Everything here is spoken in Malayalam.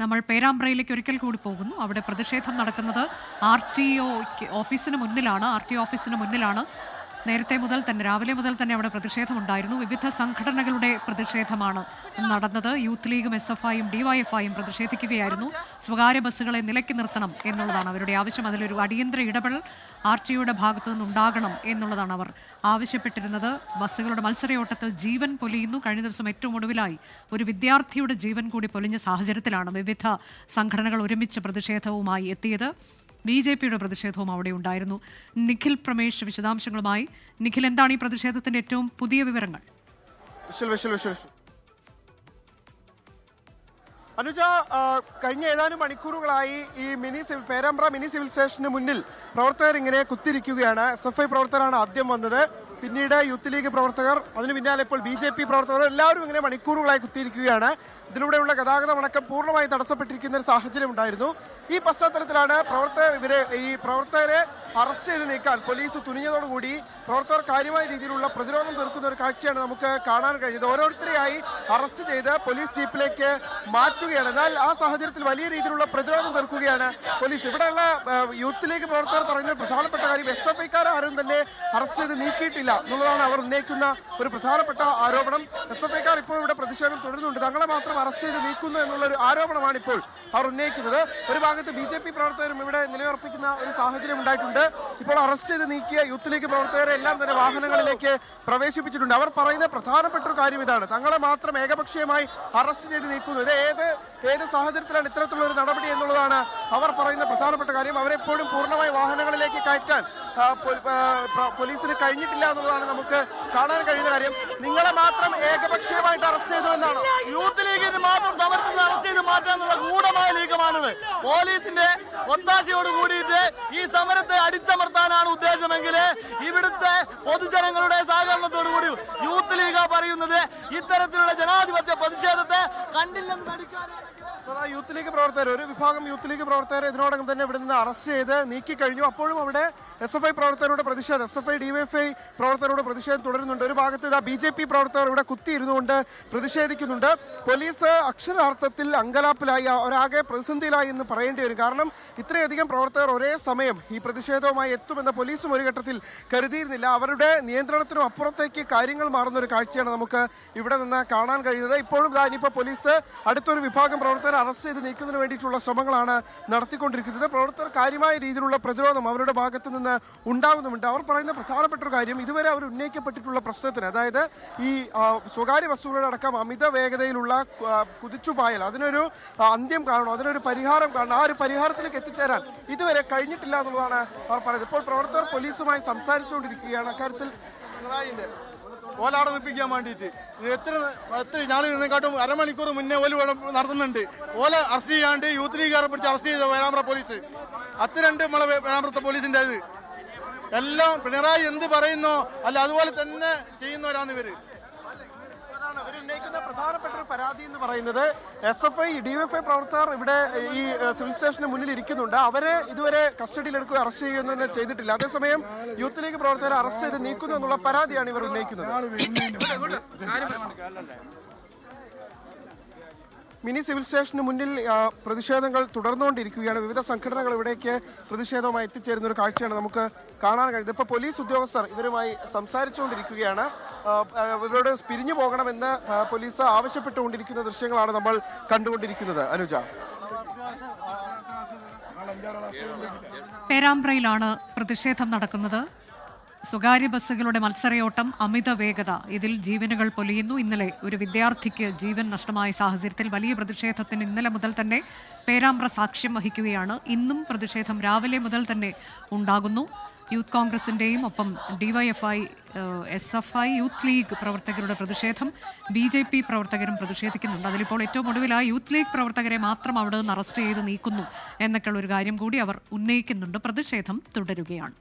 നമ്മൾ പേരാമ്പ്രയിലേക്ക് ഒരിക്കൽ കൂടി പോകുന്നു. അവിടെ പ്രതിഷേധം നടക്കുന്നത് RTO ഓഫീസിന് മുന്നിലാണ്. നേരത്തെ മുതൽ തന്നെ രാവിലെ മുതൽ തന്നെ അവിടെ പ്രതിഷേധമുണ്ടായിരുന്നു. വിവിധ സംഘടനകളുടെ പ്രതിഷേധമാണ് നടന്നത്. യൂത്ത് ലീഗും SFIയും DYFIയും പ്രതിഷേധിക്കുകയായിരുന്നു. സ്വകാര്യ ബസ്സുകളെ നിലയ്ക്ക് നിർത്തണം എന്നുള്ളതാണ് അവരുടെ ആവശ്യം. അതിലൊരു അടിയന്തര ഇടപെടൽ RTOയുടെ ഭാഗത്തു നിന്നുണ്ടാകണം എന്നുള്ളതാണ് അവർ ആവശ്യപ്പെട്ടിരുന്നത്. ബസ്സുകളുടെ മത്സരയോട്ടത്തിൽ ജീവൻ പൊലിയുന്നു. കഴിഞ്ഞ ദിവസം ഏറ്റവും ഒടുവിലായി ഒരു വിദ്യാർത്ഥിയുടെ ജീവൻ കൂടി പൊലിഞ്ഞ സാഹചര്യത്തിലാണ് വിവിധ സംഘടനകൾ ഒരുമിച്ച് പ്രതിഷേധവുമായി എത്തിയത്. BJPയുടെ പ്രതിഷേധവും അവിടെ ഉണ്ടായിരുന്നു. നിഖിൽ പ്രമേഷ് വിശദാംശങ്ങളുമായി. നിഖിൽ, എന്താണ് ഈ പ്രതിഷേധത്തിന്റെ ഏറ്റവും പുതിയ വിവരങ്ങൾ? അനുജ, കഴിഞ്ഞ ഏതാനും മണിക്കൂറുകളായി ഈ പേരാമ്പ്ര മിനി സിവിൽ സ്റ്റേഷന് മുന്നിൽ പ്രവർത്തകർ ഇങ്ങനെ കുത്തിരിക്കുകയാണ്. SFI പ്രവർത്തകരാണ് ആദ്യം വന്നത്, പിന്നീട് യൂത്ത് ലീഗ് പ്രവർത്തകർ, അതിന് പിന്നാലെ ഇപ്പോൾ BJP പ്രവർത്തകർ, എല്ലാവരും ഇങ്ങനെ മണിക്കൂറുകളായി കുത്തിയിരിക്കുകയാണ്. ഇതിലൂടെയുള്ള ഗതാഗതം അടക്കം പൂർണ്ണമായി തടസ്സപ്പെട്ടിരിക്കുന്ന ഒരു സാഹചര്യം ഉണ്ടായിരുന്നു. ഈ പശ്ചാത്തലത്തിലാണ് പ്രവർത്തകരെ അറസ്റ്റ് ചെയ്ത് നീക്കാൻ പോലീസ് തുനിഞ്ഞതോടുകൂടി പ്രവർത്തകർ കാര്യമായ രീതിയിലുള്ള പ്രതിരോധം തീർക്കുന്ന ഒരു കാഴ്ചയാണ് നമുക്ക് കാണാൻ കഴിയുന്നത്. ഓരോരുത്തരെയായി അറസ്റ്റ് ചെയ്ത് പോലീസ് ജീപ്പിലേക്ക് മാറ്റുകയാണ്. എന്നാൽ ആ സാഹചര്യത്തിൽ വലിയ രീതിയിലുള്ള പ്രതിരോധം തീർക്കുകയാണ് പോലീസ്. ഇവിടെയുള്ള യൂത്ത് ലീഗ് പ്രവർത്തകർ പറയുന്ന പ്രധാനപ്പെട്ട കാര്യം SFIക്കാരെ ആരും തന്നെ അറസ്റ്റ് ചെയ്ത് നീക്കിയിട്ടില്ല എന്നുള്ളതാണ് അവർ ഉന്നയിക്കുന്ന ഒരു പ്രധാനപ്പെട്ട ആരോപണം. SFIക്കാർ ഇപ്പോൾ ഇവിടെ പ്രതിഷേധം തുടരുന്നുണ്ട്. തങ്ങളെ മാത്രം അറസ്റ്റ് ചെയ്ത് നീക്കുന്നു എന്നുള്ളൊരു ആരോപണമാണ് ഇപ്പോൾ അവർ ഉന്നയിക്കുന്നത്. ഒരു ഭാഗത്ത് BJP പ്രവർത്തകരും ഇവിടെ നിലയുറപ്പിക്കുന്ന ഒരു സാഹചര്യം ഉണ്ടായിട്ടുണ്ട്. ഇപ്പോൾ അറസ്റ്റ് ചെയ്ത് നീക്കിയ യൂത്ത് ലീഗ് പ്രവർത്തകരെ എല്ലാം തന്നെ വാഹനങ്ങളിലേക്ക് പ്രവേശിപ്പിച്ചിട്ടുണ്ട്. അവർ പറയുന്ന പ്രധാനപ്പെട്ട ഒരു കാര്യം ഇതാണ്: തങ്ങളെ മാത്രം ഏകപക്ഷീയമായി അറസ്റ്റ് ചെയ്ത് നീക്കുന്നു. ഇത് ഏത് സാഹചര്യത്തിലാണ് ഇത്തരത്തിലുള്ള ഒരു നടപടി എന്നുള്ളതാണ് അവർ പറയുന്ന പ്രധാനപ്പെട്ട കാര്യം. അവരെപ്പോഴും പൂർണ്ണമായി വാഹനങ്ങളിലേക്ക് കയറ്റാൻ പോലീസിന് കഴിഞ്ഞിട്ടില്ല എന്നുള്ളതാണ് നമുക്ക് കാണാൻ കഴിയുന്ന കാര്യം. നിങ്ങളെ മാത്രം ഏകപക്ഷീയമായിട്ട് അറസ്റ്റ് ചെയ്തു എന്നാണ് യൂത്ത് ലീഗിന് മാത്രം സമരത്തിൽ അറസ്റ്റ് ചെയ്ത് മാറ്റാനുള്ള ഗൂഢമായ നീക്കമാണിത്. പോലീസിന്റെ ഒത്താശയോട് കൂടിയിട്ട് ഈ സമരത്തെ അടിച്ചമർത്താനാണ് ഉദ്ദേശമെങ്കിൽ ഇവിടുത്തെ പൊതുജനങ്ങളുടെ സഹകരണത്തോടു കൂടി യൂത്ത് ലീഗ് പറയുന്നത് ഇത്തരത്തിലുള്ള ജനാധിപത്യ പ്രതിഷേധത്തെ കണ്ടില്ലെന്ന് നടിക്കാൻ. യൂത്ത് ലീഗ് പ്രവർത്തകർ, ഒരു വിഭാഗം യൂത്ത് ലീഗ് പ്രവർത്തകരെ ഇതിനോടകം തന്നെ ഇവിടെ നിന്ന് അറസ്റ്റ് ചെയ്ത് നീക്കിക്കഴിഞ്ഞു. അപ്പോഴും അവിടെ SFI പ്രവർത്തകരുടെ പ്രതിഷേധം, SFI DYFI പ്രവർത്തകരുടെ പ്രതിഷേധം തുടരുന്നുണ്ട്. ഒരു ഭാഗത്ത് BJP പ്രവർത്തകർ ഇവിടെ കുത്തിയിരുന്നുകൊണ്ട് പ്രതിഷേധിക്കുന്നുണ്ട്. പോലീസ് അക്ഷരാർത്ഥത്തിൽ അങ്കലാപ്പിലായി, ഒരാകെ പ്രതിസന്ധിയിലായി എന്ന് പറയേണ്ടി വരും. കാരണം ഇത്രയധികം പ്രവർത്തകർ ഒരേ സമയം ഈ പ്രതിഷേധവുമായി എത്തുമെന്ന് പോലീസും ഒരു ഘട്ടത്തിൽ കരുതിയിരുന്നില്ല. അവരുടെ നിയന്ത്രണത്തിനും അപ്പുറത്തേക്ക് കാര്യങ്ങൾ മാറുന്ന ഒരു കാഴ്ചയാണ് നമുക്ക് ഇവിടെ നിന്ന് കാണാൻ കഴിയുന്നത്. ഇപ്പോഴും ഇനിയിപ്പോൾ പോലീസ് അടുത്തൊരു വിഭാഗം പ്രവർത്തകരെ അറസ്റ്റ് ചെയ്ത് നീക്കുന്നതിന് വേണ്ടിയിട്ടുള്ള ശ്രമങ്ങളാണ് നടത്തിക്കൊണ്ടിരിക്കുന്നത്. പ്രവർത്തകർ കാര്യമായ രീതിയിലുള്ള പ്രതിരോധം അവരുടെ ഭാഗത്ത് നിന്ന് ഉണ്ടാകുന്നുമുണ്ട്. അവർ പറയുന്ന പ്രധാനപ്പെട്ട ഒരു കാര്യം, ഇതുവരെ അവർ ഉന്നയിക്കപ്പെട്ടിട്ടുള്ള പ്രശ്നത്തിന്, അതായത് ഈ സ്വകാര്യ ബസ്സുകളുടെ അടക്കം അമിത വേഗതയിലുള്ള കുതിച്ചുപായൽ, അതിനൊരു അന്ത്യം കാണണം, അതിനൊരു പരിഹാരം കാണണം. ആ ഒരു പരിഹാരത്തിലേക്ക് എത്തിച്ചേരാൻ ഇതുവരെ കഴിഞ്ഞിട്ടില്ല എന്നുള്ളതാണ് അവർ പറയുന്നത്. ഇപ്പോൾ പ്രവർത്തകർ പോലീസുമായി സംസാരിച്ചുകൊണ്ടിരിക്കുകയാണ്. അക്കാര്യത്തിൽ ഓലാടെ നിൽപ്പിക്കാൻ വേണ്ടിയിട്ട് എത്ര ഞാൻ ഇതിനെക്കാട്ടും അരമണിക്കൂർ മുന്നേ ഓല നടത്തുന്നുണ്ട്. ഓല അറസ്റ്റ് ചെയ്യാണ്ട് യൂത്ത് ലീഗുകാരെ പിടിച്ച് അറസ്റ്റ് ചെയ്ത പേരാമ്പ്ര പോലീസ്. അത്രണ്ട് നമ്മളെ പേരാമ്പ്രത്തെ പോലീസിൻ്റെ ഇത് എല്ലാം പിണറായി എന്ത് പറയുന്നോ അല്ല അതുപോലെ തന്നെ ചെയ്യുന്നവരാണ് ഇവര്. ഉന്നയിക്കുന്ന പ്രധാനപ്പെട്ട ഒരു പരാതി എന്ന് പറയുന്നത് SFI DYFI പ്രവർത്തകർ ഇവിടെ ഈ സിവിൽ സ്റ്റേഷന് മുന്നിൽ ഇരിക്കുന്നുണ്ട്. അവരെ ഇതുവരെ കസ്റ്റഡിയിലെടുക്കുകയോ അറസ്റ്റ് ചെയ്യുകയൊന്നും ചെയ്തിട്ടില്ല. അതേസമയം യൂത്ത് ലീഗ് പ്രവർത്തകരെ അറസ്റ്റ് ചെയ്ത് നീക്കുന്നു എന്നുള്ള പരാതിയാണ് ഇവർ ഉന്നയിക്കുന്നത്. മിനി സിവിൽ സ്റ്റേഷന് മുന്നിൽ പ്രതിഷേധങ്ങൾ തുടർന്നുകൊണ്ടിരിക്കുകയാണ്. വിവിധ സംഘടനകൾ ഇവിടേക്ക് പ്രതിഷേധവുമായി എത്തിച്ചേരുന്ന ഒരു കാഴ്ചയാണ് നമുക്ക് കാണാൻ കഴിയുന്നത്. ഇപ്പോൾ പോലീസ് ഉദ്യോഗസ്ഥർ ഇവരുമായി സംസാരിച്ചുകൊണ്ടിരിക്കുകയാണ്. ഇവരോട് പിരിഞ്ഞു പോകണമെന്ന് പോലീസ് ആവശ്യപ്പെട്ടുകൊണ്ടിരിക്കുന്ന ദൃശ്യങ്ങളാണ് നമ്മൾ കണ്ടുകൊണ്ടിരിക്കുന്നത്. അനുജ, പേരാമ്പ്രയിലാണ് പ്രതിഷേധം നടക്കുന്നത്. സ്വകാര്യ ബസ്സുകളുടെ മത്സരയോട്ടം, അമിത വേഗത, ഇതിൽ ജീവനുകൾ പൊലിയുന്നു. ഇന്നലെ ഒരു വിദ്യാർത്ഥിക്ക് ജീവൻ നഷ്ടമായ സാഹചര്യത്തിൽ വലിയ പ്രതിഷേധത്തിന് ഇന്നലെ മുതൽ തന്നെ പേരാമ്പ്ര സാക്ഷ്യം വഹിക്കുകയാണ്. ഇന്നും പ്രതിഷേധം രാവിലെ മുതൽ തന്നെ ഉണ്ടാകുന്നു. യൂത്ത് കോൺഗ്രസിൻ്റെയും ഒപ്പം DYFI, SFI, യൂത്ത് ലീഗ് പ്രവർത്തകരുടെ പ്രതിഷേധം, BJP പ്രവർത്തകരും പ്രതിഷേധിക്കുന്നുണ്ട്. അതിലിപ്പോൾ ഏറ്റവും ഒടുവിലായി യൂത്ത് ലീഗ് പ്രവർത്തകരെ മാത്രം അവിടെ നിന്ന് അറസ്റ്റ് ചെയ്ത് നീക്കുന്നു എന്നൊക്കെയുള്ള ഒരു കാര്യം കൂടി അവർ ഉന്നയിക്കുന്നുണ്ട്. പ്രതിഷേധം തുടരുകയാണ്.